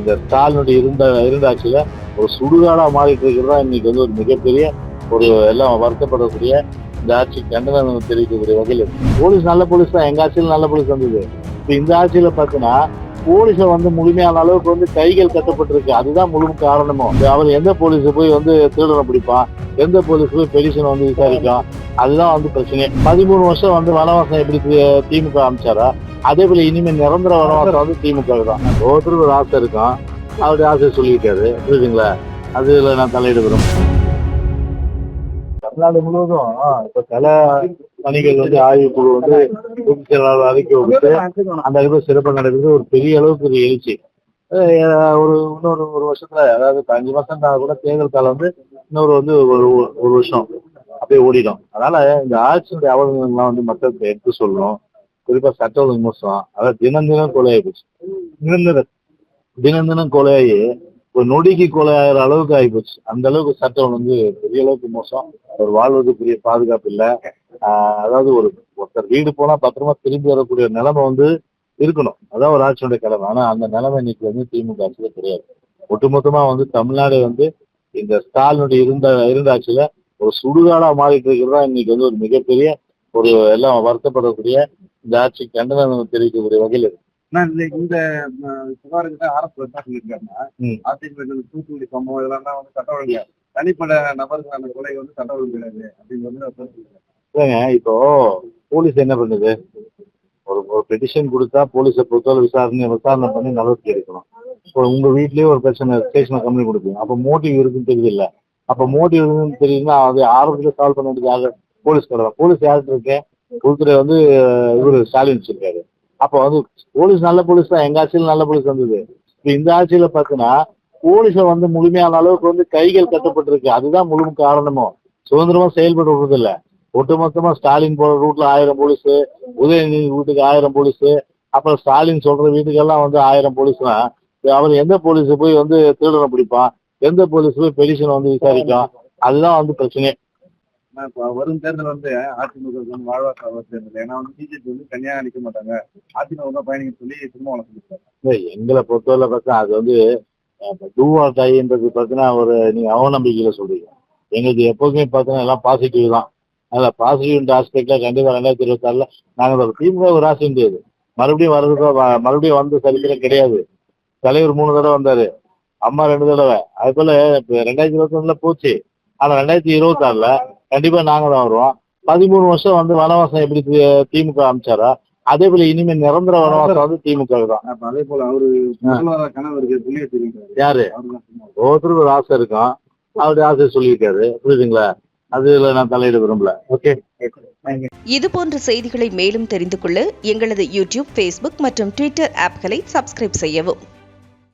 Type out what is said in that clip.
இந்த ஸ்டாலினுடைய இருந்தாட்சியில ஒரு சுடுகாடா மாறிட்டு இருக்கிறதா இன்னைக்கு வந்து ஒரு மிகப்பெரிய ஒரு எல்லாம் வருத்தப்படக்கூடிய இந்த ஆட்சி கண்டனம் தெரிவிக்கக்கூடிய வகையில் போலீஸ் நல்ல போலீஸ் தான், எங்க ஆட்சியில் நல்ல போலீஸ் வந்தது. இப்ப இந்த ஆட்சியில பாத்தீங்கன்னா போலீஸை வந்து முழுமையான அளவுக்கு வந்து கைகள் கட்டப்பட்டிருக்கு. அதுதான் முழு காரணமும். அவர் எந்த போலீஸை போய் வந்து திருடனை பிடிப்பான், எந்த போலீஸ் போய் பெடிஷனை வந்து விசாரிக்கும், அதுதான் வந்து பிரச்சனை. 13 வருஷம் வந்து வனவாசம் எப்படி திமுக அமைச்சாரா, அதே போல இனிமேல் நிரந்தர வனவாசம் வந்து திமுக தான். ஒவ்வொருத்தருக்கு ஒரு ஆசை இருக்கும், அவருடைய ஆசையை சொல்லியிருக்காரு, புரியுதுங்களா? அதுல நான் தலையிட விரும்புகிறேன். தமிழ்நாடு முழுவதும் இப்ப பல பணிகள் வந்து ஆய்வு குழு வந்து பொதுச் செயலாளர் அறிக்கை விட்டு அந்த அளவுக்கு சிறப்பாக நடக்குது. ஒரு பெரிய அளவுக்கு ஒரு எழுச்சி. இன்னொரு ஒரு வருஷத்துல, அதாவது 5 மாசம் கூட தேர்தல் காலம் வந்து இன்னொரு வந்து ஒரு வருஷம் அப்படியே ஓடிடும். அதனால இந்த ஆட்சியுடைய அவலங்கள்லாம் வந்து மக்களுக்கு எடுத்து சொல்லணும். குறிப்பா சட்ட ஒழுங்கு மோசம், அதாவது தினம் தினம் கொலையாகி போச்சு. தினம் தினம் கொலையாகி ஒரு நொடிக்கு கொலையாகிற அளவுக்கு ஆகிப்போச்சு. அந்த அளவுக்கு சட்டம் வந்து பெரிய அளவுக்கு மோசம். ஒரு வாழ்வதற்குரிய பாதுகாப்பு இல்லை. அதாவது ஒருத்தர் வீடு போனா பத்திரமா திரும்பி வரக்கூடிய நிலைமை வந்து இருக்கணும். அதான் ஒரு ஆட்சியுடைய கடமை. ஆனா அந்த நிலைமை இன்னைக்கு வந்து திமுக ஆட்சியில கிடையாது. ஒட்டுமொத்தமா வந்து தமிழ்நாடு வந்து இந்த ஸ்டாலினுடைய இருந்த ஆட்சியில ஒரு சுடுகாடா மாறிட்டு இருக்கிறதா இன்னைக்கு வந்து ஒரு மிகப்பெரிய ஒரு எல்லாம் வருத்தப்படக்கூடிய இந்த ஆட்சி கண்டனம் தெரிவிக்கக்கூடிய வகையில் இருக்கு. இந்த புகாருக்கு அரசு என்ன சொல்லியிருக்காங்கன்னா, அதிமுக தூத்துக்குடி சம்பவம் இதெல்லாம் வந்து சட்ட ஒழுங்கு தனிப்பட்ட நபருக்கான கொலை வந்து சட்ட ஒழுங்கு கிடையாது அப்படின்னு வந்து இப்போ போலீஸ் என்ன பண்ணுது, ஒரு பெட்டிஷன் கொடுத்தா போலீஸை பொறுத்தவரை விசாரணை பண்ணி நடவடிக்கை எடுக்கணும். இப்போ உங்க வீட்லயே ஒரு பிரச்சனை ஸ்டேஷனை கம்ப்ளைண்ட் கொடுப்பீங்க, அப்ப மோட்டிவ் இருக்குன்னு தெரியுது இல்ல. அப்ப மோட்டிவ் இருக்குன்னு தெரியுதுன்னா அது ஆரம்பத்துல சால்வ் பண்ண வேண்டியதாக போலீஸ் கிடையாது. போலீஸ் யார்கிட்ட இருக்கேன், உள்துறை வந்து இவரு ஸ்டாலின் வச்சிருக்காரு. அப்ப வந்து போலீஸ் நல்ல போலீஸ் தான், எங்க ஆட்சியில் நல்ல போலீஸ் வந்தது. இப்ப இந்த ஆட்சியில பாத்தீங்கன்னா போலீஸை வந்து முழுமையான அளவுக்கு வந்து கைகள் கட்டப்பட்டிருக்கு. அதுதான் முழு காரணமும். சுதந்திரமா செயல்பட்டு விடுறது இல்ல. ஒட்டுமொத்தமா ஸ்டாலின் போற ரூட்ல 1000 போலீஸ், உதயநிதி வீட்டுக்கு 1000 போலீஸ், அப்புறம் ஸ்டாலின் சொல்ற வீட்டுக்கெல்லாம் வந்து 1000 போலீஸ்னா அவர் எந்த போலீஸ் போய் வந்து திருடனை பிடிப்பான், எந்த போலீஸ் போய் பெடிஷனை வந்து விசாரிக்கும், அதுதான் வந்து பிரச்சனை. வரும் தேர்தல் வந்து அதிமுக வாழ்வாதார தேர்தல். ஏன்னா வந்து பிஜேபி வந்து தனியா நிக்க மாட்டாங்க, அதிமுக பயணிக்க சொல்லி திருமாவளவன் சொல்லியிருக்காரு. எங்களை பொறுத்தவரை பார்த்தா அது வந்து டூவா டைன்றது பார்த்தீங்கன்னா நீங்க அவநம்பிக்கையில சொல்றீங்க. எங்களுக்கு எப்போதுமே பார்த்தீங்கன்னா எல்லாம் பாசிட்டிவ் தான். அதில் பாசிட்டிவ் ஆஸ்பெக்ட்ல கண்டிப்பா 2026 நாங்கள் திமுக ஒரு ராசி முடியாது. மறுபடியும் வந்து சரித்திரம் கிடையாது. தலைவர் 3 தடவை வந்தாரு, அம்மா 2 தடவை. அது போல 2021 போச்சு. ஆனா 2026 கண்டிப்பா நாங்க தான் வருவோம். 13 வருஷம் வந்து வனவாசம் எப்படி திமுக அமைச்சாரா, அதே போல இனிமேல் நிரந்தர வனவாசம் வந்து திமுக தான். அதே போல அவரு கணவருக்கு யாரு, ஒவ்வொருத்தருக்கு ஒரு ஆசை இருக்கும், அவருடைய ஆசையை சொல்லியிருக்காரு, புரியுதுங்களா? அதுல நான் தலையிட விரும்பல. ஓகே, இது போன்ற செய்திகளை மேலும் தெரிந்து கொள்ள எங்களது யூடியூப், Facebook மற்றும் Twitter ஆப்களை சப்ஸ்கிரைப் செய்யவும்.